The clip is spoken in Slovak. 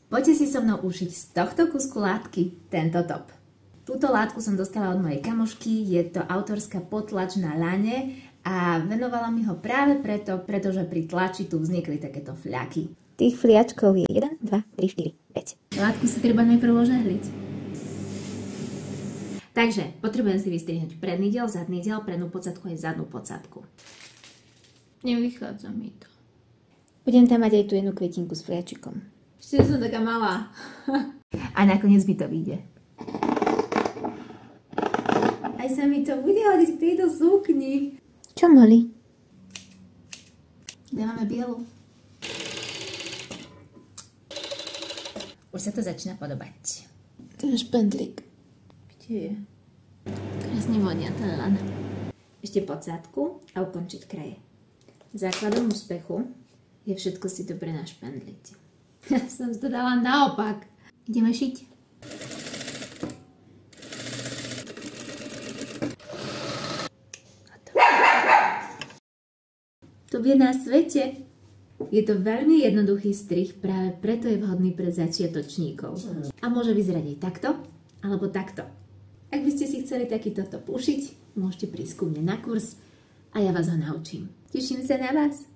Poďte si so mnou ušiť z tohto kusku látky tento top. Túto látku som dostala od mojej kamošky, je to autorská potlač na lane a venovala mi ho práve preto, pretože pri tlači tu vznikli takéto fľaky. Tých fliačkov je 1, 2, 3, 4, 5. Látku si treba najprv ožehliť. Takže potrebujem si vystrihnúť predný diel, zadný diel, prednú podsadku aj zadnú podsadku. Nevychádza mi to. Budem tam mať aj tú jednu kvetinku s fliačikom. Ešte som taká malá. A nakoniec mi to vyjde. Aj sa mi to bude hodiť k tejto sukni. Čo, Molly? Dávame bielu. Už sa to začína podobať. Ten špendlík. Kde je? Krásne vonia ten lan. Ešte podsádku a ukončiť kraje. Základom úspechu je všetko si dobre našpendliť. Ja som to dala naopak. Ideme šiť. To je na svete. Je to veľmi jednoduchý strih, práve preto je vhodný pre začiatočníkov. A môže vyzerať aj takto, alebo takto. Ak by ste si chceli takýto top ušiť, môžete prísť ku mne na kurz a ja vás ho naučím. Teším sa na vás.